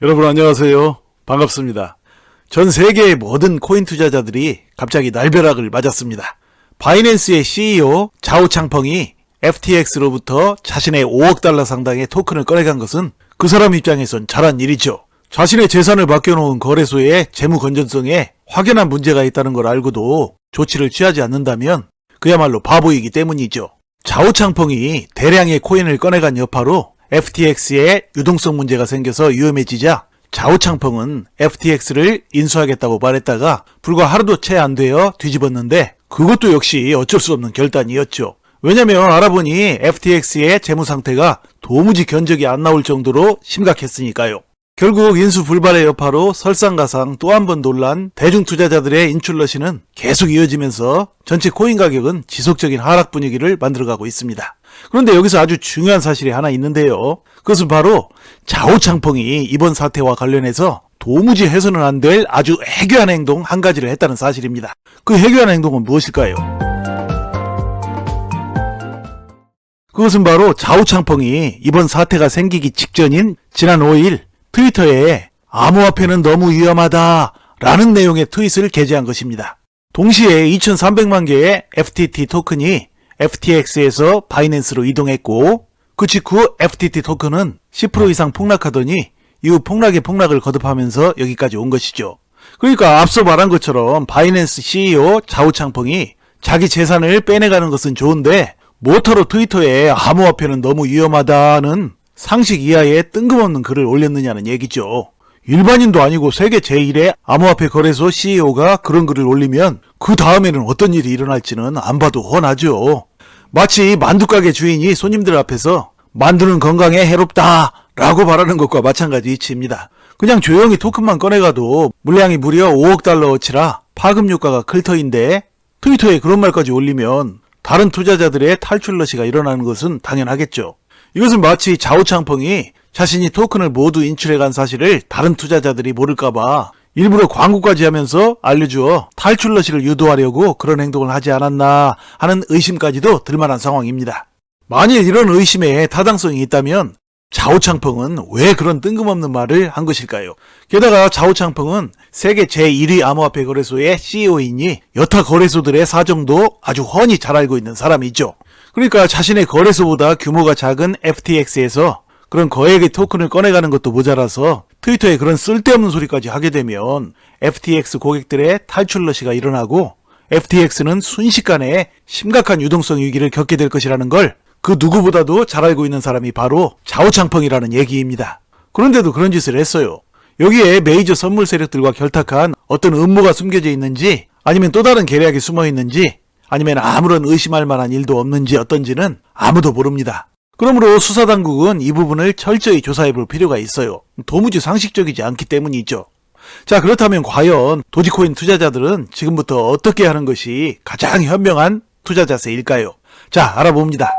여러분 안녕하세요. 반갑습니다. 전 세계의 모든 코인 투자자들이 갑자기 날벼락을 맞았습니다. 바이낸스의 CEO 자오창펑이 FTX로부터 자신의 5억 달러 상당의 토큰을 꺼내간 것은 그 사람 입장에선 잘한 일이죠. 자신의 재산을 맡겨놓은 거래소의 재무 건전성에 확연한 문제가 있다는 걸 알고도 조치를 취하지 않는다면 그야말로 바보이기 때문이죠. 자오창펑이 대량의 코인을 꺼내간 여파로 FTX에 유동성 문제가 생겨서 위험해지자 자오창펑은 FTX를 인수하겠다고 말했다가 불과 하루도 채 안 되어 뒤집었는데 그것도 역시 어쩔 수 없는 결단이었죠. 왜냐면 알아보니 FTX의 재무 상태가 도무지 견적이 안 나올 정도로 심각했으니까요. 결국 인수 불발의 여파로 설상가상 또 한 번 놀란 대중투자자들의 인출러시는 계속 이어지면서 전체 코인 가격은 지속적인 하락 분위기를 만들어가고 있습니다. 그런데 여기서 아주 중요한 사실이 하나 있는데요. 그것은 바로 자오창펑이 이번 사태와 관련해서 도무지 해서는 안 될 아주 해괴한 행동 한 가지를 했다는 사실입니다. 그 해괴한 행동은 무엇일까요? 그것은 바로 자오창펑이 이번 사태가 생기기 직전인 지난 5일 트위터에 암호화폐는 너무 위험하다 라는 내용의 트윗을 게재한 것입니다. 동시에 2300만 개의 FTT 토큰이 FTX에서 바이낸스로 이동했고 그 직후 FTT 토큰은 10% 이상 폭락하더니 이후 폭락에 폭락을 거듭하면서 여기까지 온 것이죠. 그러니까 앞서 말한 것처럼 바이낸스 CEO 자오창펑이 자기 재산을 빼내가는 것은 좋은데 뭐하러 트위터에 암호화폐는 너무 위험하다는 상식 이하의 뜬금없는 글을 올렸느냐는 얘기죠. 일반인도 아니고 세계 제1의 암호화폐 거래소 CEO가 그런 글을 올리면 그 다음에는 어떤 일이 일어날지는 안 봐도 훤하죠. 마치 만두가게 주인이 손님들 앞에서 만두는 건강에 해롭다 라고 말하는 것과 마찬가지 이치입니다. 그냥 조용히 토큰만 꺼내가도 물량이 무려 5억 달러어치라 파급효과가 클 터인데 트위터에 그런 말까지 올리면 다른 투자자들의 탈출러시가 일어나는 것은 당연하겠죠. 이것은 마치 자오창펑이 자신이 토큰을 모두 인출해간 사실을 다른 투자자들이 모를까봐 일부러 광고까지 하면서 알려주어 탈출러시를 유도하려고 그런 행동을 하지 않았나 하는 의심까지도 들만한 상황입니다. 만일 이런 의심에 타당성이 있다면 자오창펑은 왜 그런 뜬금없는 말을 한 것일까요? 게다가 자오창펑은 세계 제1위 암호화폐 거래소의 CEO이니 여타 거래소들의 사정도 아주 훤히 잘 알고 있는 사람이죠. 그러니까 자신의 거래소보다 규모가 작은 FTX에서 그런 거액의 토큰을 꺼내가는 것도 모자라서 트위터에 그런 쓸데없는 소리까지 하게 되면 FTX 고객들의 탈출러시가 일어나고 FTX는 순식간에 심각한 유동성 위기를 겪게 될 것이라는 걸 그 누구보다도 잘 알고 있는 사람이 바로 자오창펑이라는 얘기입니다. 그런데도 그런 짓을 했어요. 여기에 메이저 선물 세력들과 결탁한 어떤 음모가 숨겨져 있는지 아니면 또 다른 계략이 숨어 있는지 아니면 아무런 의심할 만한 일도 없는지 어떤지는 아무도 모릅니다. 그러므로 수사당국은 이 부분을 철저히 조사해 볼 필요가 있어요. 도무지 상식적이지 않기 때문이죠. 자, 그렇다면 과연 도지코인 투자자들은 지금부터 어떻게 하는 것이 가장 현명한 투자 자세일까요? 자, 알아봅니다.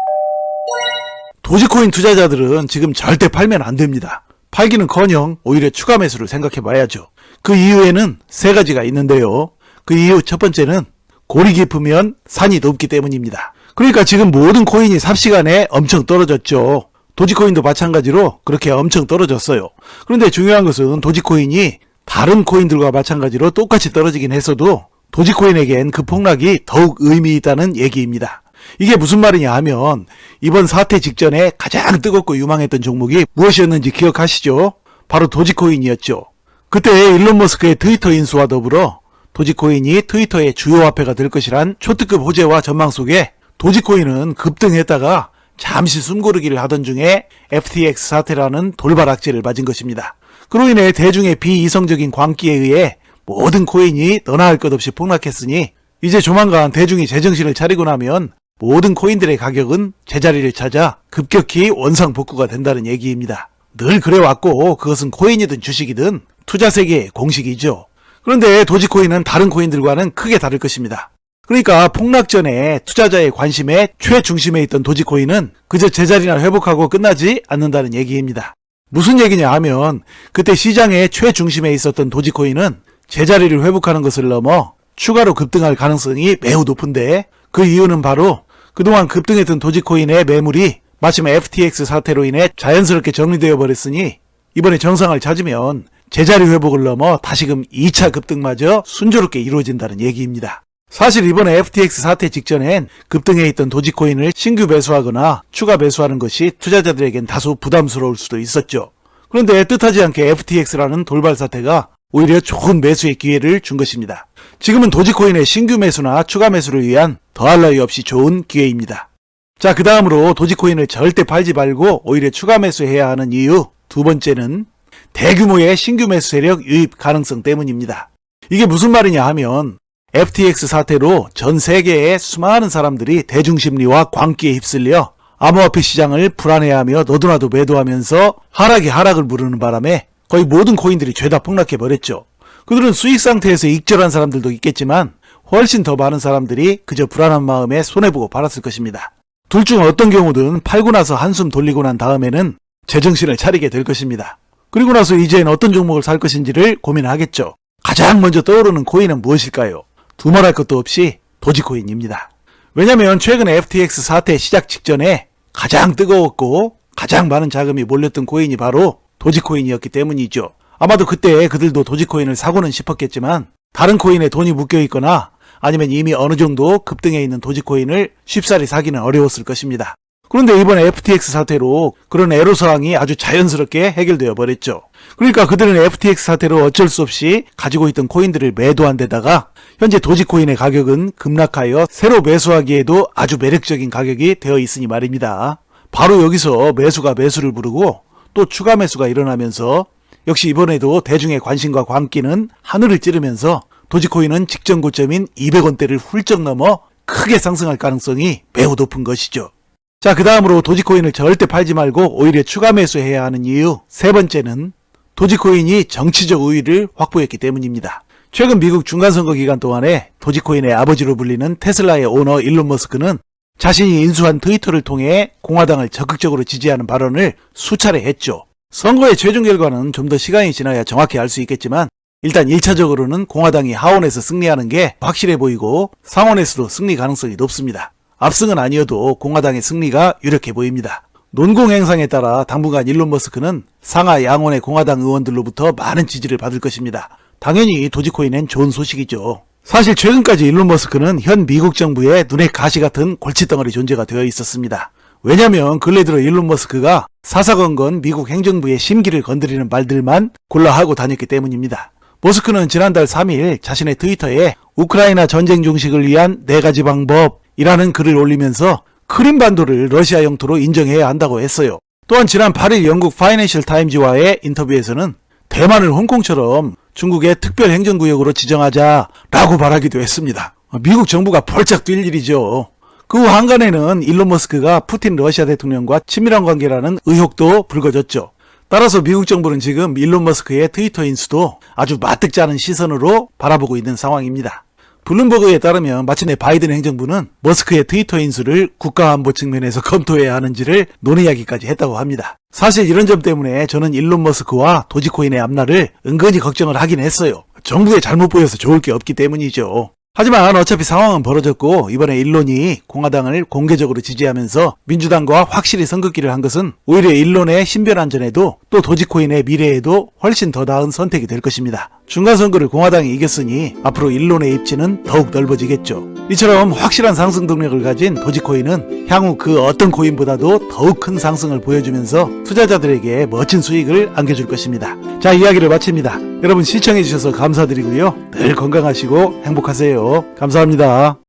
도지코인 투자자들은 지금 절대 팔면 안 됩니다. 팔기는커녕 오히려 추가 매수를 생각해 봐야죠. 그 이유에는 세 가지가 있는데요. 그 이유 첫 번째는 골이 깊으면 산이 높기 때문입니다. 그러니까 지금 모든 코인이 삽시간에 엄청 떨어졌죠. 도지코인도 마찬가지로 그렇게 엄청 떨어졌어요. 그런데 중요한 것은 도지코인이 다른 코인들과 마찬가지로 똑같이 떨어지긴 했어도 도지코인에겐 그 폭락이 더욱 의미 있다는 얘기입니다. 이게 무슨 말이냐 하면 이번 사태 직전에 가장 뜨겁고 유망했던 종목이 무엇이었는지 기억하시죠? 바로 도지코인이었죠. 그때 일론 머스크의 트위터 인수와 더불어 도지코인이 트위터의 주요 화폐가 될 것이란 초특급 호재와 전망 속에 도지코인은 급등했다가 잠시 숨고르기를 하던 중에 FTX 사태라는 돌발악재를 맞은 것입니다. 그로 인해 대중의 비이성적인 광기에 의해 모든 코인이 너나 할 것 없이 폭락했으니 이제 조만간 대중이 제정신을 차리고 나면 모든 코인들의 가격은 제자리를 찾아 급격히 원상복구가 된다는 얘기입니다. 늘 그래왔고 그것은 코인이든 주식이든 투자 세계의 공식이죠. 그런데 도지코인은 다른 코인들과는 크게 다를 것입니다. 그러니까 폭락 전에 투자자의 관심의 최중심에 있던 도지코인은 그저 제자리나 회복하고 끝나지 않는다는 얘기입니다. 무슨 얘기냐 하면 그때 시장의 최중심에 있었던 도지코인은 제자리를 회복하는 것을 넘어 추가로 급등할 가능성이 매우 높은데 그 이유는 바로 그동안 급등했던 도지코인의 매물이 마침 FTX 사태로 인해 자연스럽게 정리되어 버렸으니 이번에 정상을 찾으면 제자리 회복을 넘어 다시금 2차 급등마저 순조롭게 이루어진다는 얘기입니다. 사실 이번에 FTX 사태 직전엔 급등해 있던 도지코인을 신규 매수하거나 추가 매수하는 것이 투자자들에겐 다소 부담스러울 수도 있었죠. 그런데 뜻하지 않게 FTX라는 돌발 사태가 오히려 좋은 매수의 기회를 준 것입니다. 지금은 도지코인의 신규 매수나 추가 매수를 위한 더할 나위 없이 좋은 기회입니다. 자, 그 다음으로 도지코인을 절대 팔지 말고 오히려 추가 매수해야 하는 이유 두 번째는 대규모의 신규 매수 세력 유입 가능성 때문입니다. 이게 무슨 말이냐 하면 FTX 사태로 전 세계의 수많은 사람들이 대중심리와 광기에 휩쓸려 암호화폐 시장을 불안해하며 너도나도 매도하면서 하락이 하락을 부르는 바람에 거의 모든 코인들이 죄다 폭락해버렸죠. 그들은 수익 상태에서 익절한 사람들도 있겠지만 훨씬 더 많은 사람들이 그저 불안한 마음에 손해보고 팔았을 것입니다. 둘 중 어떤 경우든 팔고 나서 한숨 돌리고 난 다음에는 제정신을 차리게 될 것입니다. 그리고 나서 이제는 어떤 종목을 살 것인지를 고민하겠죠. 가장 먼저 떠오르는 코인은 무엇일까요? 두말할 것도 없이 도지코인입니다. 왜냐면 최근 FTX 사태 시작 직전에 가장 뜨거웠고 가장 많은 자금이 몰렸던 코인이 바로 도지코인이었기 때문이죠. 아마도 그때 그들도 도지코인을 사고는 싶었겠지만 다른 코인에 돈이 묶여 있거나 아니면 이미 어느 정도 급등해 있는 도지코인을 쉽사리 사기는 어려웠을 것입니다. 그런데 이번 FTX 사태로 그런 애로사항이 아주 자연스럽게 해결되어 버렸죠. 그러니까 그들은 FTX 사태로 어쩔 수 없이 가지고 있던 코인들을 매도한 데다가 현재 도지코인의 가격은 급락하여 새로 매수하기에도 아주 매력적인 가격이 되어 있으니 말입니다. 바로 여기서 매수가 매수를 부르고 또 추가 매수가 일어나면서 역시 이번에도 대중의 관심과 광기는 하늘을 찌르면서 도지코인은 직전 고점인 200원대를 훌쩍 넘어 크게 상승할 가능성이 매우 높은 것이죠. 자, 그 다음으로 도지코인을 절대 팔지 말고 오히려 추가 매수해야 하는 이유 세 번째는 도지코인이 정치적 우위를 확보했기 때문입니다. 최근 미국 중간선거 기간 동안에 도지코인의 아버지로 불리는 테슬라의 오너 일론 머스크는 자신이 인수한 트위터를 통해 공화당을 적극적으로 지지하는 발언을 수차례 했죠. 선거의 최종 결과는 좀 더 시간이 지나야 정확히 알 수 있겠지만 일단 1차적으로는 공화당이 하원에서 승리하는 게 확실해 보이고 상원에서도 승리 가능성이 높습니다. 압승은 아니어도 공화당의 승리가 유력해 보입니다. 논공행상에 따라 당분간 일론 머스크는 상하 양원의 공화당 의원들로부터 많은 지지를 받을 것입니다. 당연히 도지코인엔 좋은 소식이죠. 사실 최근까지 일론 머스크는 현 미국 정부의 눈에 가시 같은 골칫덩어리 존재가 되어 있었습니다. 왜냐면 근래 들어 일론 머스크가 사사건건 미국 행정부의 심기를 건드리는 말들만 골라 하고 다녔기 때문입니다. 머스크는 지난달 3일 자신의 트위터에 우크라이나 전쟁 종식을 위한 4가지 방법이라는 글을 올리면서 크림반도를 러시아 영토로 인정해야 한다고 했어요. 또한 지난 8일 영국 파이낸셜 타임즈와의 인터뷰에서는 대만을 홍콩처럼 중국의 특별 행정구역으로 지정하자라고 말하기도 했습니다. 미국 정부가 펄쩍 뛸 일이죠. 그 후 한간에는 일론 머스크가 푸틴 러시아 대통령과 친밀한 관계라는 의혹도 불거졌죠. 따라서 미국 정부는 지금 일론 머스크의 트위터 인수도 아주 마뜩지 않은 시선으로 바라보고 있는 상황입니다. 블룸버그에 따르면 마침내 바이든 행정부는 머스크의 트위터 인수를 국가안보 측면에서 검토해야 하는지를 논의하기까지 했다고 합니다. 사실 이런 점 때문에 저는 일론 머스크와 도지코인의 앞날을 은근히 걱정을 하긴 했어요. 정부에 잘못 보여서 좋을 게 없기 때문이죠. 하지만 어차피 상황은 벌어졌고 이번에 일론이 공화당을 공개적으로 지지하면서 민주당과 확실히 선긋기를 한 것은 오히려 일론의 신변안전에도 또 도지코인의 미래에도 훨씬 더 나은 선택이 될 것입니다. 중간선거를 공화당이 이겼으니 앞으로 일론의 입지는 더욱 넓어지겠죠. 이처럼 확실한 상승 동력을 가진 도지코인은 향후 그 어떤 코인보다도 더욱 큰 상승을 보여주면서 투자자들에게 멋진 수익을 안겨줄 것입니다. 자, 이야기를 마칩니다. 여러분 시청해주셔서 감사드리고요. 늘 건강하시고 행복하세요. 감사합니다.